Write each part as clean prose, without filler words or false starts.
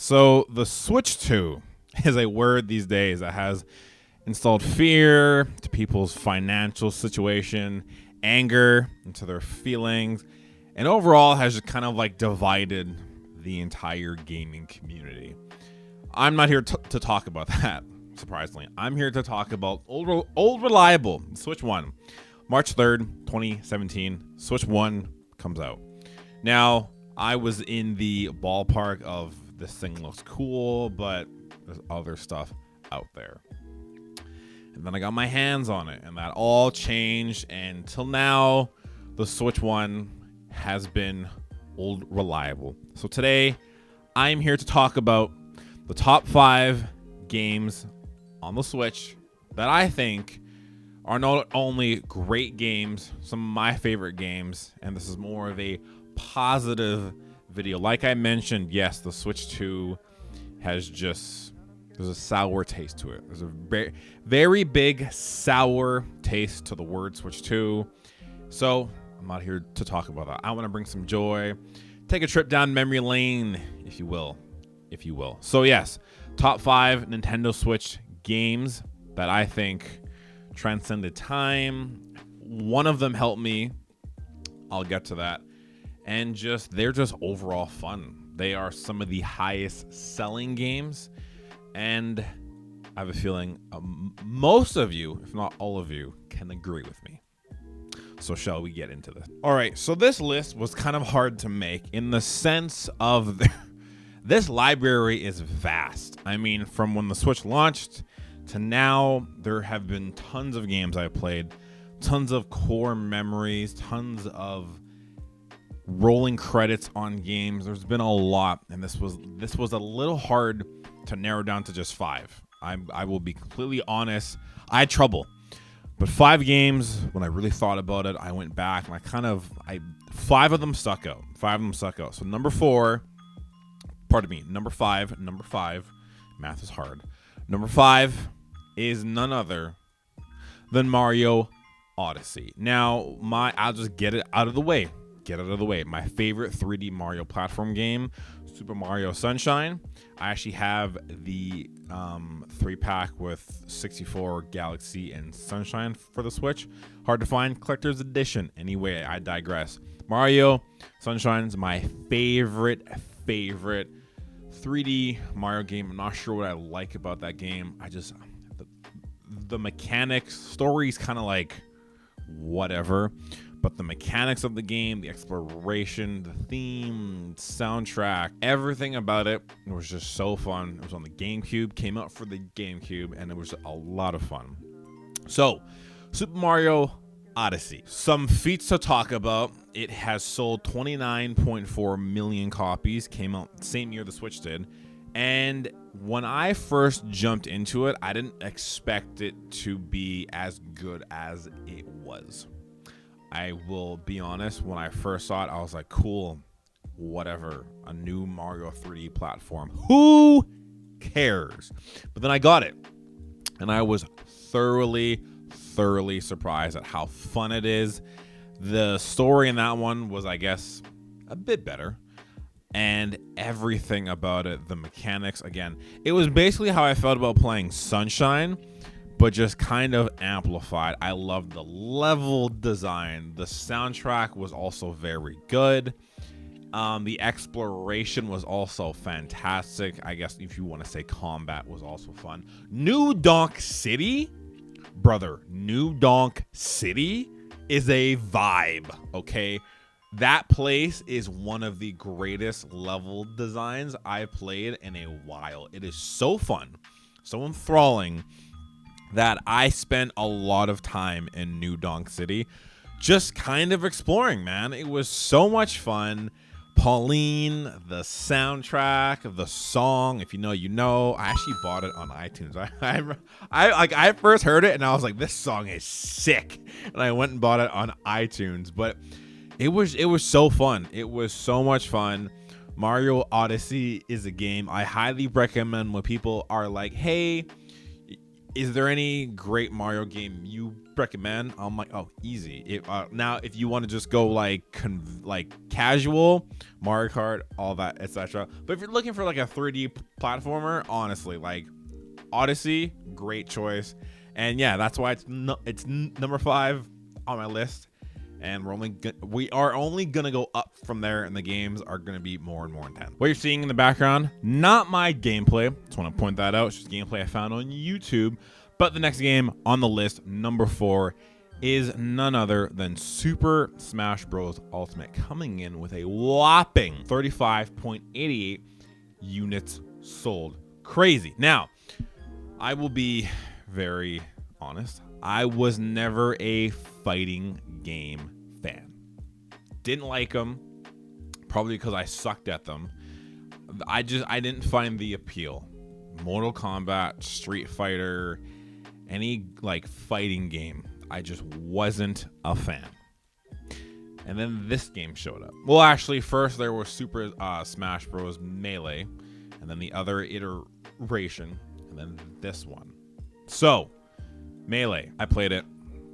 So the Switch 2 is a word these days that has installed fear to people's financial situation, anger into their feelings, and overall has just kind of like divided the entire gaming community. I'm not here to talk about that, surprisingly. I'm here to talk about old reliable Switch 1. March 3rd, 2017, Switch 1 comes out. Now, I was in the ballpark of this thing looks cool, but there's other stuff out there. And then I got my hands on it, and that all changed. And till now, the Switch 1 has been old reliable. So today, I'm here to talk about the top 5 games on the Switch that I think are not only great games, some of my favorite games, and this is more of a positive video. Like I mentioned, yes, the Switch 2 has there's a sour taste to it. There's a very big sour taste to the word Switch 2. So I'm not here to talk about that. I want to bring some joy, take a trip down memory lane, if you will. So yes, top 5 Nintendo Switch games that I think transcended time. One of them helped me. I'll get to that. And they're just overall fun. They are some of the highest selling games. And I have a feeling most of you, if not all of you, can agree with me. So shall we get into this? All right, so this list was kind of hard to make in the sense of this library is vast. I mean, from when the Switch launched to now, there have been tons of games I've played, tons of core memories, tons of rolling credits on games. There's been a lot, and this was a little hard to narrow down to just 5. I will be completely honest. I had trouble, but 5 games. When I really thought about it, I went back and 5 of them stuck out. So number 5. Math is hard. Number 5 is none other than Mario Odyssey. Now, I'll just get it out of the way. My favorite 3D Mario platform game, Super Mario Sunshine. I actually have the 3-pack with 64, Galaxy, and Sunshine for the Switch. Hard to find, collector's edition. Anyway, I digress. Mario Sunshine is my favorite 3D Mario game. I'm not sure what I like about that game. The mechanics, story's kind of like whatever, but the mechanics of the game, the exploration, the theme, soundtrack, everything about it was just so fun. It was on the GameCube, came out for the GameCube, and it was a lot of fun. So, Super Mario Odyssey. Some feats to talk about. It has sold 29.4 million copies, came out the same year the Switch did. And when I first jumped into it, I didn't expect it to be as good as it was. I will be honest, when I first saw it, I was like, cool, whatever, a new Mario 3D platform. Who cares? But then I got it, and I was thoroughly surprised at how fun it is. The story in that one was, I guess, a bit better. And everything about it, the mechanics, again, it was basically how I felt about playing Sunshine, but just kind of amplified. I loved the level design. The soundtrack was also very good. The exploration was also fantastic. I guess if you want to say combat was also fun. New Donk City, brother, New Donk City is a vibe, okay? That place is one of the greatest level designs I've played in a while. It is so fun, so enthralling, that I spent a lot of time in New Donk City just kind of exploring, man. It was so much fun. Pauline, the soundtrack, the song, if you know, you know. I actually bought it on iTunes. I first heard it and I was like, this song is sick. And I went and bought it on iTunes. But it was so fun. It was so much fun. Mario Odyssey is a game I highly recommend when people are like, hey, is there any great Mario game you recommend? I'm like, oh, easy. Now, if you want to just go like casual, Mario Kart, all that, etc. But if you're looking for like a 3D platformer, honestly, like Odyssey, great choice. And yeah, that's why it's number 5 on my list. And we are only gonna go up from there, and the games are gonna be more and more intense. What you're seeing in the background, not my gameplay. Just want to point that out. It's just gameplay I found on YouTube. But the next game on the list, number 4, is none other than Super Smash Bros. Ultimate, coming in with a whopping 35.88 units sold. Crazy. Now, I will be very honest. I was never a fighting game fan. Didn't like them, probably because I sucked at them. I didn't find the appeal. Mortal Kombat, Street Fighter, any like fighting game, I just wasn't a fan. And then this game showed up. Well, actually, first there was Super Smash Bros. Melee, and then the other iteration, and then this one. So, Melee, I played it.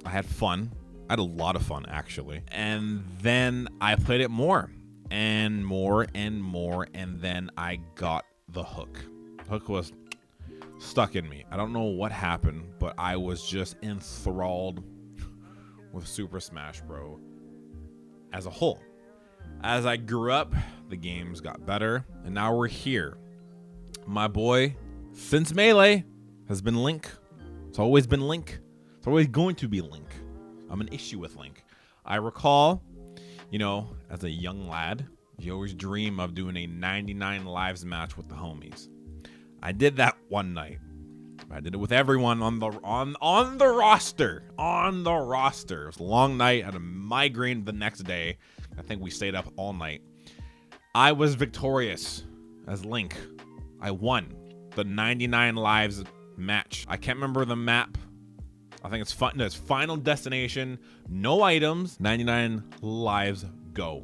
I had fun. I had a lot of fun, actually. And then I played it more and more and more, and then I got the hook. The hook was stuck in me. I don't know what happened, but I was just enthralled with Super Smash Bros. As a whole. As I grew up, the games got better, and now we're here. My boy, since Melee, has been Link. It's always been Link. It's always going to be Link. I'm an issue with Link. I recall, you know, as a young lad, you always dream of doing a 99 lives match with the homies. I did that one night. I did it with everyone on the roster. On the roster. It was a long night. I had a migraine the next day. I think we stayed up all night. I was victorious as Link. I won the 99 lives match. I can't remember the map. I think it's fun. No, it's Final Destination. No items. 99 lives. Go.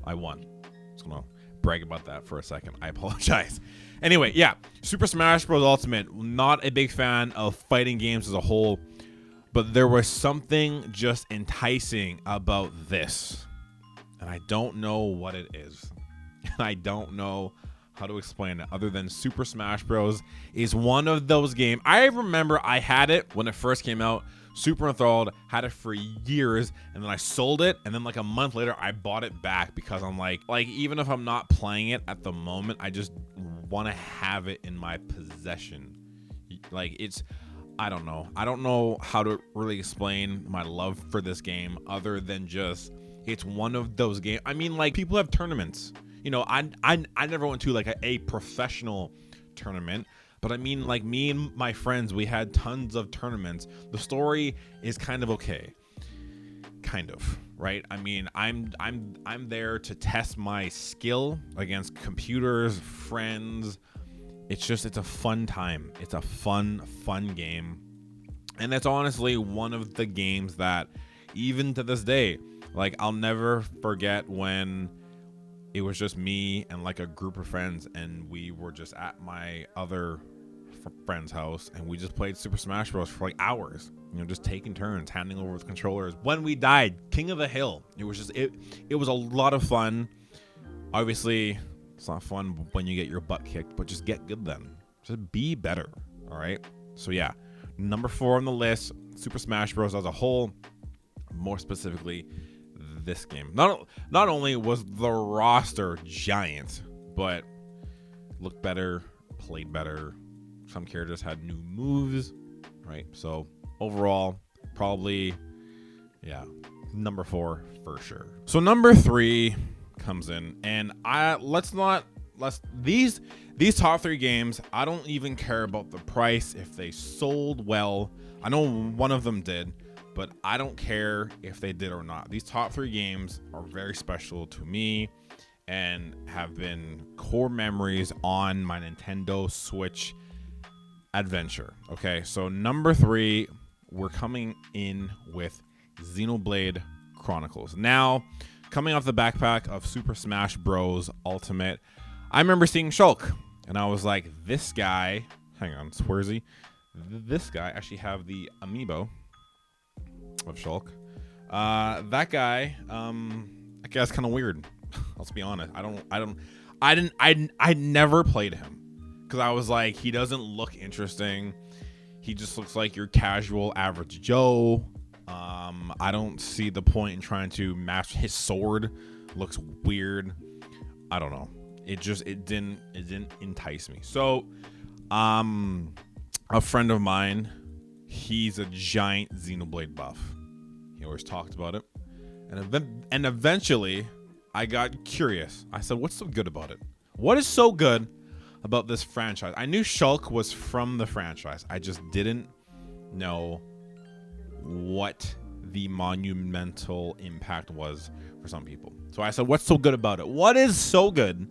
I won. Just gonna brag about that for a second. I apologize. Anyway, yeah. Super Smash Bros. Ultimate. Not a big fan of fighting games as a whole, but there was something just enticing about this, and I don't know what it is. I don't know how to explain it other than Super Smash Bros. Is one of those games. I remember I had it when it first came out, super enthralled, had it for years, and then I sold it, and then like a month later I bought it back because I'm like even if I'm not playing it at the moment, I just want to have it in my possession. Like I don't know how to really explain my love for this game other than just it's one of those games. I mean, like, people have tournaments. You know, I never went to like a professional tournament, but I mean, like, me and my friends, we had tons of tournaments. The story is kind of okay, kind of, right? I mean, I'm there to test my skill against computers, friends. It's a fun time. It's a fun game, and that's honestly one of the games that, even to this day, like, I'll never forget when it was just me and like a group of friends, and we were just at my other friend's house, and we just played Super Smash Bros. For like hours, you know, just taking turns handing over the controllers. When we died, King of the Hill. It was just it was a lot of fun. Obviously, it's not fun when you get your butt kicked, but just get good then. Just be better. All right. So yeah, number 4 on the list, Super Smash Bros. As a whole, more specifically, this game. Not only was the roster giant, but looked better, played better. Some characters had new moves, right? So overall, probably, yeah, number 4 for sure. So number 3 comes in, and these top 3 games, I don't even care about the price if they sold well. I know one of them did, but I don't care if they did or not. These top 3 games are very special to me and have been core memories on my Nintendo Switch adventure. Okay, so number 3, we're coming in with Xenoblade Chronicles. Now, coming off the backpack of Super Smash Bros. Ultimate, I remember seeing Shulk, and I was like, this guy, hang on, where is he? this guy. Actually have the amiibo of Shulk. That guy, that guy's kind of weird. Let's be honest. I never played him because I was like, he doesn't look interesting. He just looks like your casual average Joe. I don't see the point in trying to master his sword. Looks weird. I don't know. It didn't entice me. So, a friend of mine, he's a giant Xenoblade buff. He always talked about it. And eventually, I got curious. I said, what's so good about it? What is so good about this franchise? I knew Shulk was from the franchise. I just didn't know what the monumental impact was for some people. So I said, what's so good about it? What is so good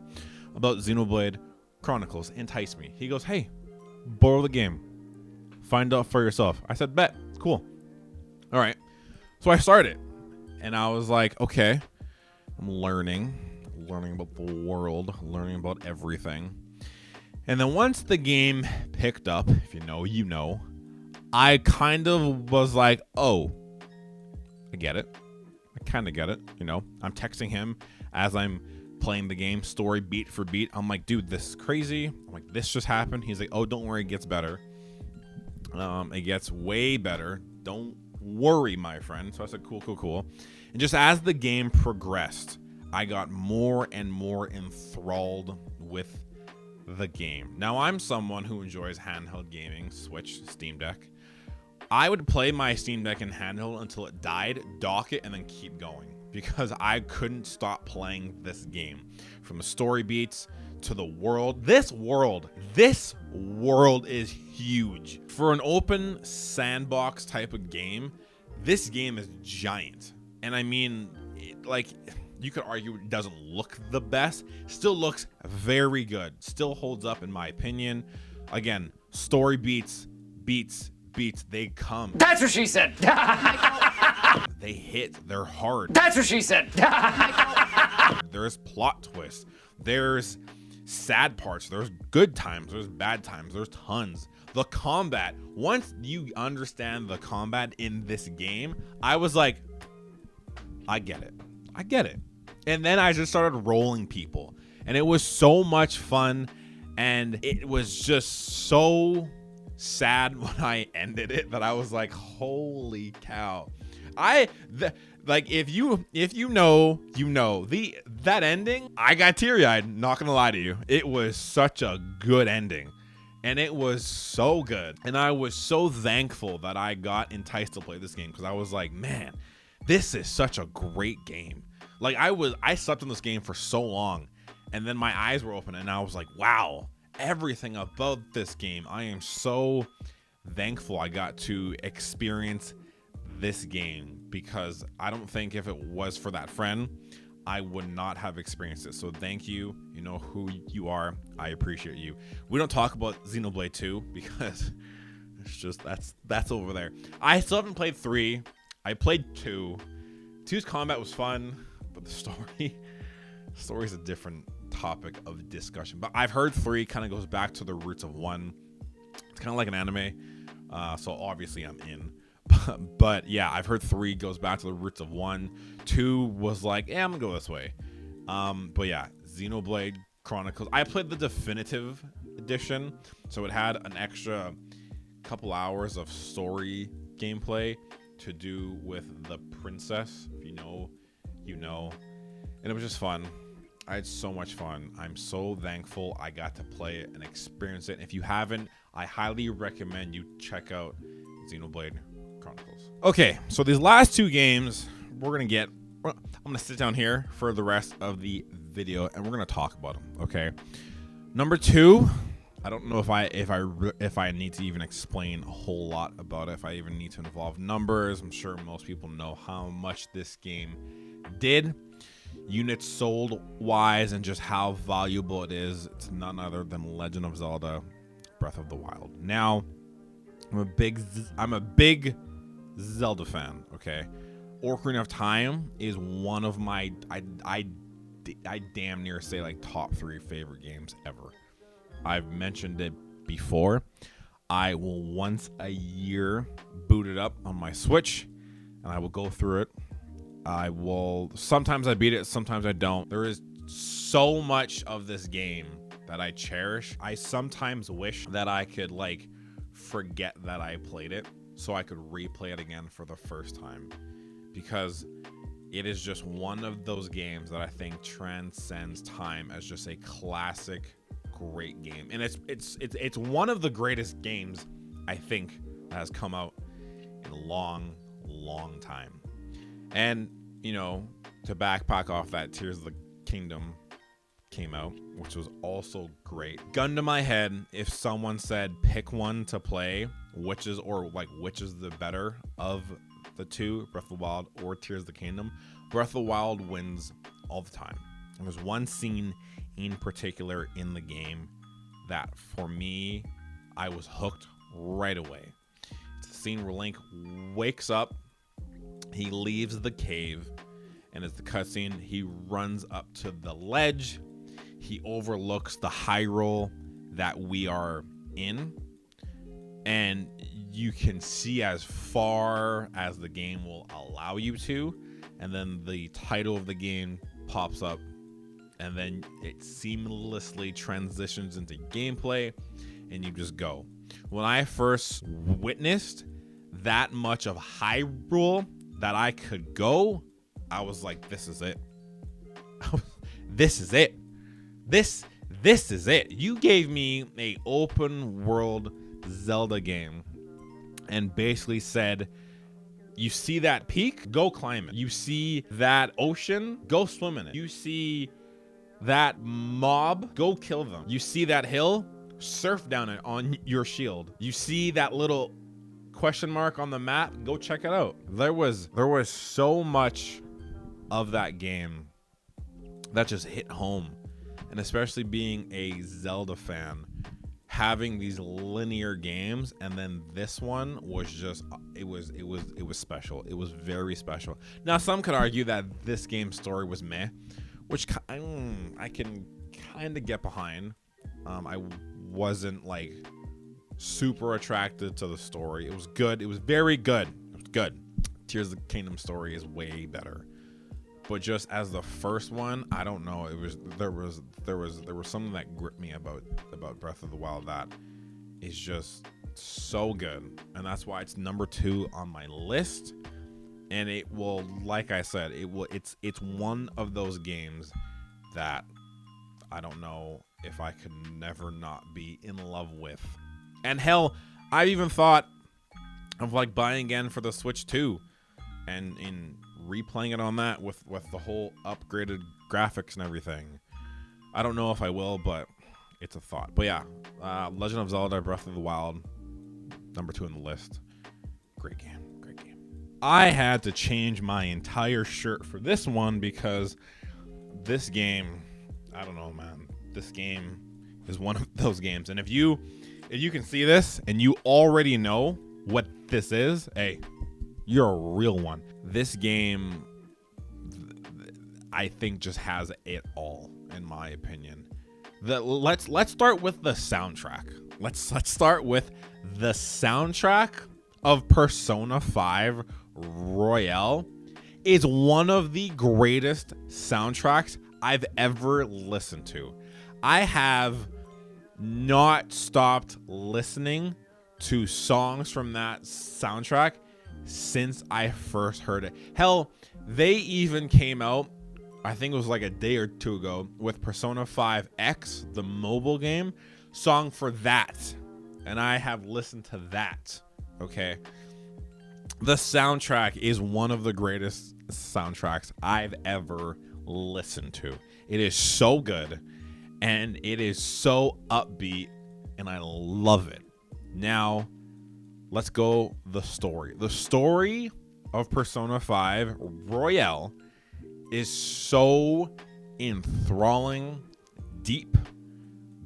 about Xenoblade Chronicles? Entice me. He goes, hey, borrow the game. Find out for yourself. I said, bet. Cool. All right. So I started. And I was like, okay, I'm learning about the world, learning about everything. And then once the game picked up, if you know, you know, I kind of was like, oh, I get it. I kind of get it. You know, I'm texting him as I'm playing the game, story beat for beat. I'm like, dude, this is crazy. I'm like, this just happened. He's like, oh, don't worry, it gets better. It gets way better. Don't worry, my friend. So I said, cool. And just as the game progressed, I got more and more enthralled with the game. Now, I'm someone who enjoys handheld gaming, Switch, Steam Deck. I would play my Steam Deck in handheld until it died, dock it, and then keep going because I couldn't stop playing this game. From the story beats to the world. This world is huge. For an open sandbox type of game, this game is giant. And I mean, you could argue it doesn't look the best. Still looks very good. Still holds up in my opinion. Again, story beats, they come. That's what she said. They hit, they're hard. That's what she said. There's plot twists. There's sad parts. There's good times. There's bad times. There's tons. The combat, once you understand the combat in this game, I was like, I get it. And then I just started rolling people. And it was so much fun. And it was just so sad when I ended it that I was like, holy cow. If you know, that ending, I got teary-eyed, not gonna lie to you. It was such a good ending. And it was so good. And I was so thankful that I got enticed to play this game because I was like, man, this is such a great game. Like I slept in this game for so long and then my eyes were open and I was like, wow, everything about this game. I am so thankful I got to experience this game because I don't think if it was for that friend, I would not have experienced it. So thank you. You know who you are. I appreciate you. We don't talk about Xenoblade 2 because it's just that's over there. I still haven't played 3. I played 2. 2's combat was fun, but the story is a different topic of discussion. But I've heard 3 kind of goes back to the roots of 1. It's kind of like an anime, so obviously I'm in. But yeah, I've heard 3 goes back to the roots of 1. 2 was like, I'm gonna go this way. But yeah, Xenoblade Chronicles. I played the definitive edition, so it had an extra couple hours of story gameplay to do with the princess. If you know, you know. And it was just fun. I had so much fun. I'm so thankful I got to play it and experience it. And if you haven't, I highly recommend you check out Xenoblade Chronicles. Okay, so these last 2 games I'm gonna sit down here for the rest of the video and we're gonna talk about them. Okay, number 2, I don't know if I need to even explain a whole lot about it, if I even need to involve numbers. I'm sure most people know how much this game did, units sold wise, and just how valuable it is. It's none other than Legend of Zelda Breath of the Wild. Now, I'm a big Zelda fan, okay? Ocarina of Time is one of my, I damn near say like top 3 favorite games ever. I've mentioned it before. I will once a year boot it up on my Switch, and I will go through it. Sometimes I beat it, sometimes I don't. There is so much of this game that I cherish. I sometimes wish that I could like forget that I played it so I could replay it again for the first time, because it is just one of those games that I think transcends time as just a classic, great game. And it's one of the greatest games I think that has come out in a long time. And you know, to backpack off that, Tears of the Kingdom came out, which was also great. Gun to my head, if someone said pick one to play, which is the better of the two, Breath of the Wild or Tears of the Kingdom, Breath of the Wild wins all the time. And there's one scene in particular in the game that for me, I was hooked right away. It's the scene where Link wakes up, he leaves the cave, and as the cutscene, he runs up to the ledge. He overlooks the Hyrule that we are in, and you can see as far as the game will allow you to, and then the title of the game pops up, and then it seamlessly transitions into gameplay, and you just go. When I first witnessed that much of Hyrule that I could go, I was like, this is it. This is it. This is it. You gave me a open world Zelda game and basically said, you see that peak? Go climb it. You see that ocean? Go swim in it. You see that mob? Go kill them. You see that hill? Surf down it on your shield. You see that little question mark on the map? Go check it out. There was so much of that game that just hit home, and especially being a Zelda fan, having these linear games, and then this one was just it was special. It was very special. Now some could argue that this game's story was meh, which I can kind of get behind. I wasn't like super attracted to the story. It was good. It was very good. It was good. Tears of the Kingdom story is way better. But just as the first one, I don't know. There was something that gripped me about Breath of the Wild that is just so good, and that's why it's number 2 on my list. And it will, like I said, it's one of those games that I don't know if I could never not be in love with. And hell, I even thought of like buying again for the Switch 2 and in replaying it on that with the whole upgraded graphics and everything. I don't know if I will, but it's a thought. But yeah, Legend of Zelda Breath of the Wild, number 2 on the list. Great game. I had to change my entire shirt for this one because this game, I don't know, man. This game is one of those games. And if you can see this and you already know what this is, hey, you're a real one. This game, I think, just has it all, in my opinion. Let's start with the soundtrack. Let's start with the soundtrack of Persona 5 Royale. Is one of the greatest soundtracks I've ever listened to. I have not stopped listening to songs from that soundtrack since I first heard it. Hell, they even came out, I think it was like a day or two ago, with Persona 5 X, the mobile game, song for that. And I have listened to that, okay? The soundtrack is one of the greatest soundtracks I've ever listened to. It is so good, and it is so upbeat, and I love it. Now, let's go the story. The story of Persona 5 Royale is so enthralling, deep,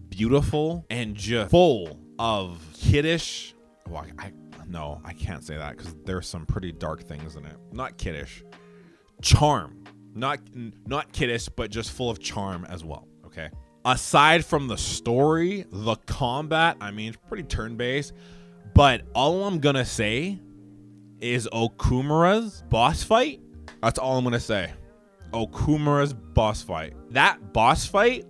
beautiful, and just full of kiddish. Well, I can't say that because there's some pretty dark things in it. Not kiddish, charm. Not kiddish, but just full of charm as well. Okay. Aside from the story, the combat, I mean, it's pretty turn-based. But all I'm gonna say is Okumura's boss fight. That's all I'm gonna say. Okumura's boss fight. That boss fight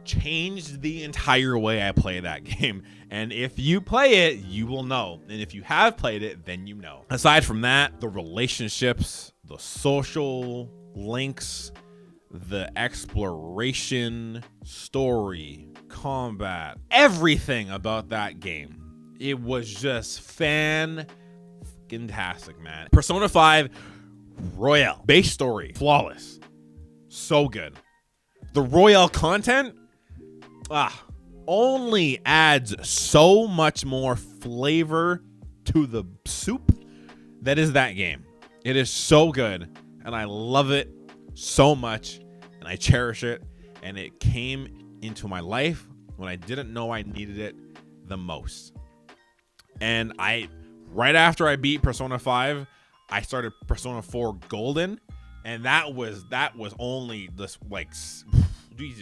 changed the entire way I play that game. And if you play it, you will know. And if you have played it, then you know. Aside from that, the relationships, the social links, the exploration, story, combat, everything about that game. It was just fantastic, man. Persona 5 Royale. Base story. Flawless. So good. The Royale content only adds so much more flavor to the soup that is that game. It is so good, and I love it so much, and I cherish it, and it came into my life when I didn't know I needed it the most. And right after I beat Persona 5, I started Persona 4 Golden, and that was only this, like,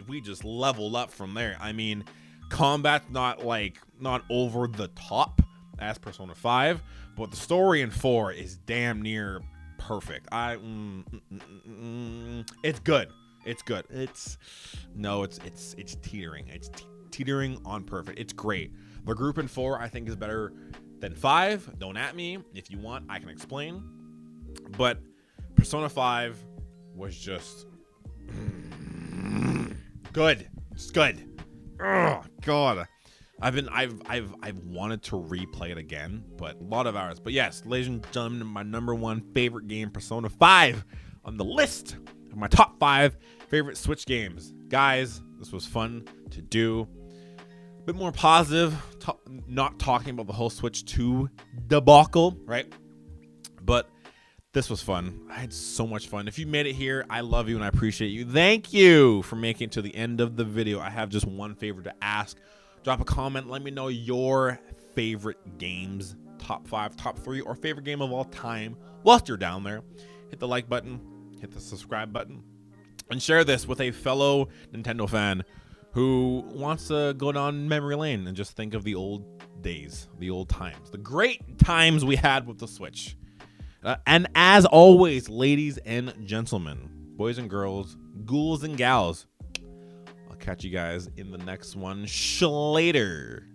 we just leveled up from there. I mean, combat's not over the top as Persona 5, but the story in 4 is damn near perfect. It's good. It's good. It's teetering. It's teetering on perfect. It's great. The group in 4 I think is better than 5. Don't at me. If you want, I can explain. But Persona 5 was just good. It's good. Oh God. I've wanted to replay it again, but a lot of hours. But yes, ladies and gentlemen, my #1 favorite game, Persona 5, on the list of my top 5 favorite Switch games. Guys, this was fun to do. A bit more positive, not talking about the whole Switch 2 debacle, right? But this was fun. I had so much fun. If you made it here, I love you and I appreciate you. Thank you for making it to the end of the video. I have just one favor to ask. Drop a comment. Let me know your favorite games, top 5, top 3, or favorite game of all time. Whilst you're down there, hit the like button, hit the subscribe button, and share this with a fellow Nintendo fan who wants to go down memory lane and just think of the old days, the old times, the great times we had with the Switch. And as always, ladies and gentlemen, boys and girls, ghouls and gals, I'll catch you guys in the next one. Later.